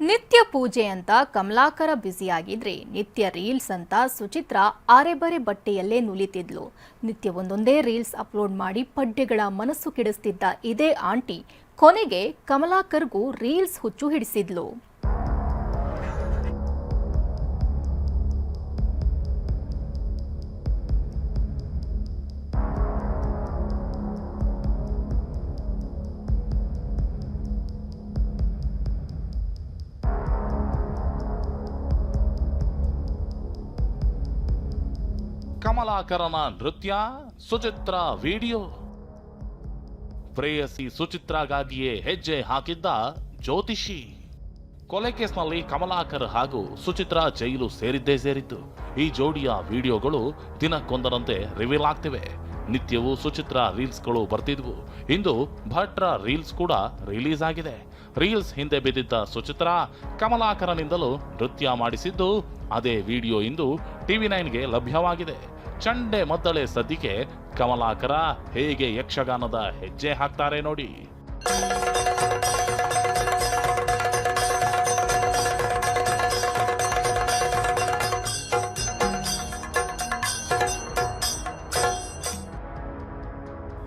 ನಿತ್ಯ ಪೂಜೆ ಅಂತ ಕಮಲಾಕರ ಬ್ಯುಸಿಯಾಗಿದ್ರೆ ನಿತ್ಯ ರೀಲ್ಸ್ ಅಂತ ಸುಚಿತ್ರಾ ಆರೆಬರೆ ಬಟ್ಟೆಯಲ್ಲೇ ನುಲಿತಿದ್ಲು. ನಿತ್ಯ ಒಂದೊಂದೇ ರೀಲ್ಸ್ ಅಪ್ಲೋಡ್ ಮಾಡಿ ಪಡ್ಡೆಗಳ ಮನಸ್ಸು ಕೆಡಿಸ್ತಿದ್ದ ಇದೇ ಆಂಟಿ ಕೊನೆಗೆ ಕಮಲಾಕರ್ಗೂ ರೀಲ್ಸ್ ಹುಚ್ಚು ಹಿಡಿಸಿದ್ಲು. ಕಮಲಾಕರನ ನೃತ್ಯ, ಸುಚಿತ್ರಾ ವಿಡಿಯೋ. ಪ್ರೇಯಸಿ ಸುಚಿತ್ರಾಗಾಗಿಯೇ ಹೆಜ್ಜೆ ಹಾಕಿದ್ದ ಜ್ಯೋತಿಷಿ. ಕೊಲೆ ಕೇಸ್ನಲ್ಲಿ ಕಮಲಾಕರ್ ಹಾಗೂ ಸುಚಿತ್ರಾ ಜೈಲು ಸೇರಿದ್ದೇ ಸೇರಿತ್ತು. ಈ ಜೋಡಿಯ ವಿಡಿಯೋಗಳು ದಿನಕ್ಕೊಂದರಂತೆ ರಿವೀಲ್ ಆಗ್ತಿವೆ. ನಿತ್ಯವೂ ಸುಚಿತ್ರಾ ರೀಲ್ಸ್ಗಳು ಬರ್ತಿದ್ವು. ಇಂದು ಭಟ್ರ ರೀಲ್ಸ್ ಕೂಡ ರಿಲೀಸ್ ಆಗಿದೆ. ರೀಲ್ಸ್ ಹಿಂದೆ ಬಿದ್ದಿದ್ದ ಸುಚಿತ್ರಾ ಕಮಲಾಕರನಿಂದಲೂ ನೃತ್ಯ ಮಾಡಿಸಿದ್ದು ಅದೇ ವಿಡಿಯೋ ಇಂದು TV9ಗೆ ಲಭ್ಯವಾಗಿದೆ. ಚಂಡೆ ಮದ್ದಳೆ ಸದ್ದಿಗೆ ಕಮಲಾಕರ ಹೇಗೆ ಯಕ್ಷಗಾನದ ಹೆಜ್ಜೆ ಹಾಕ್ತಾರೆ ನೋಡಿ.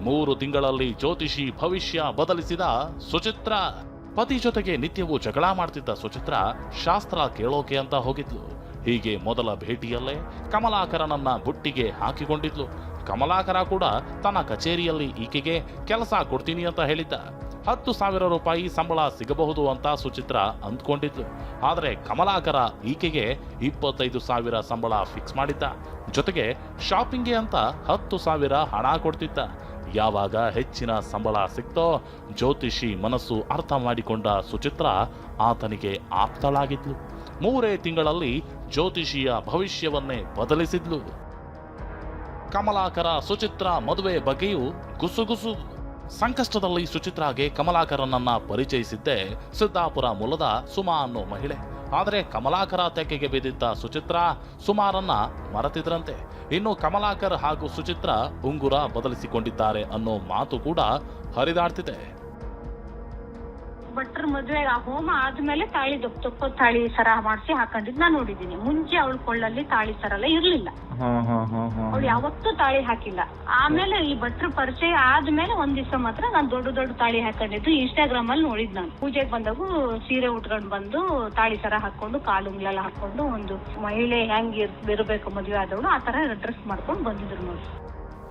ಮೂರು ತಿಂಗಳಲ್ಲಿ ಜ್ಯೋತಿಷಿ ಭವಿಷ್ಯ ಬದಲಿಸಿದ ಸುಚಿತ್ರಾ. ಪತಿ ಜೊತೆಗೆ ನಿತ್ಯವೂ ಜಗಳ ಮಾಡ್ತಿದ್ದ ಸುಚಿತ್ರಾ ಶಾಸ್ತ್ರ ಕೇಳೋಕೆ ಅಂತ ಹೋಗಿದ್ಲು. ಹೀಗೆ ಮೊದಲ ಭೇಟಿಯಲ್ಲೇ ಕಮಲಾಕರನನ್ನ ಬುಟ್ಟಿಗೆ ಹಾಕಿಕೊಂಡಿದ್ಲು. ಕಮಲಾಕರ ಕೂಡ ತನ್ನ ಕಚೇರಿಯಲ್ಲಿ ಈಕೆಗೆ ಕೆಲಸ ಕೊಡ್ತೀನಿ ಅಂತ ಹೇಳಿದ್ದ. 10,000 ರೂಪಾಯಿ ಸಂಬಳ ಸಿಗಬಹುದು ಅಂತ ಸುಚಿತ್ರಾ ಅಂದ್ಕೊಂಡಿದ್ಲು. ಆದರೆ ಕಮಲಾಕರ ಈಕೆಗೆ 25,000 ಸಂಬಳ ಫಿಕ್ಸ್ ಮಾಡಿದ್ದ. ಜೊತೆಗೆ ಶಾಪಿಂಗ್ಗೆ ಅಂತ 10,000 ಹಣ ಕೊಡ್ತಿದ್ದ. ಯಾವಾಗ ಹೆಚ್ಚಿನ ಸಂಬಳ ಸಿಕ್ತೋ ಜ್ಯೋತಿಷಿ ಮನಸ್ಸು ಅರ್ಥ ಮಾಡಿಕೊಂಡ ಸುಚಿತ್ರಾ ಆತನಿಗೆ ಆಪ್ತಳಾಗಿದ್ಲು. 3 ತಿಂಗಳಲ್ಲಿ ಜ್ಯೋತಿಷಿಯ ಭವಿಷ್ಯವನ್ನೇ ಬದಲಿಸಿದ್ಲು. ಕಮಲಾಕರ ಸುಚಿತ್ರಾ ಮದುವೆ ಬಗ್ಗೆಯೂ ಗುಸುಗುಸು. ಸಂಕಷ್ಟದಲ್ಲಿ ಸುಚಿತ್ರಾಗೆ ಕಮಲಾಕರನನ್ನ ಪರಿಚಯಿಸಿದ್ದೆ ಸಿದ್ದಾಪುರ ಮೂಲದ ಸುಮಾ ಅನ್ನೋ ಮಹಿಳೆ. ಆದರೆ ಕಮಲಾಕರ ತೆಕ್ಕೆಗೆ ಬಿದ್ದಿದ್ದ ಸುಚಿತ್ರಾ ಸುಮಾರನ್ನ ಮರೆತಿದ್ರಂತೆ. ಇನ್ನು ಕಮಲಾಕರ್ ಹಾಗೂ ಸುಚಿತ್ರಾ ಉಂಗುರ ಬದಲಿಸಿಕೊಂಡಿದ್ದಾರೆ ಅನ್ನೋ ಮಾತು ಕೂಡ ಹರಿದಾಡ್ತಿದೆ. ಭಟ್ರ ಮದ್ವೆ ಹೋಮ ಆದ್ಮೇಲೆ ತಾಳಿ ದೊಪ್ಪ ತಾಳಿ ಸರ ಮಾಡಿಸಿ ಹಾಕೊಂಡಿದ್ ನಾನ್ ನೋಡಿದೀನಿ. ಮುಂಚೆ ಅವಳ ಕೊಳ್ಳಲ್ಲಿ ತಾಳಿ ಸರ ಎಲ್ಲ ಇರ್ಲಿಲ್ಲ. ಅವಳು ಯಾವತ್ತೂ ತಾಳಿ ಹಾಕಿಲ್ಲ. ಆಮೇಲೆ ಈ ಭಟ್ರ ಪರಿಚಯ ಆದ್ಮೇಲೆ ಒಂದ್ ದಿವಸ ಮಾತ್ರ ನಾನ್ ದೊಡ್ಡ ತಾಳಿ ಹಾಕೊಂಡಿದ್ದು ಇನ್ಸ್ಟಾಗ್ರಾಮ್ ಅಲ್ಲಿ ನೋಡಿದ್ ನಾನು. ಪೂಜೆಗೆ ಬಂದಾಗೂ ಸೀರೆ ಉಟ್ಕೊಂಡ್ ಬಂದು ತಾಳಿ ಸರ ಹಾಕೊಂಡು ಕಾಲುಂಗ್ಲೆಲ್ಲ ಹಾಕೊಂಡು ಒಂದು ಮಹಿಳೆ ಹೆಂಗ್ ಇರ್ಬೇಕು ಮದ್ವೆ ಆದವಳು ಆ ತರ ಡ್ರೆಸ್ ಮಾಡ್ಕೊಂಡು ಬಂದಿದ್ರು ನೋಡಿ.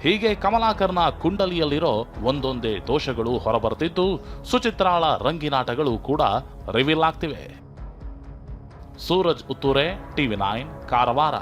ಹೀಗೆ ಕಮಲಾಕರ್ನ ಕುಂಡಲಿಯಲ್ಲಿರೋ ಒಂದೊಂದೇ ದೋಷಗಳು ಹೊರಬರ್ತಿದ್ದು ಸುಚಿತ್ರಾಳ ರಂಗಿನಾಟಗಳು ಕೂಡ ರಿವೀಲ್ ಆಗ್ತಿವೆ. ಸೂರಜ್ ಉತ್ತೂರೆ, TV9 ಕಾರವಾರ.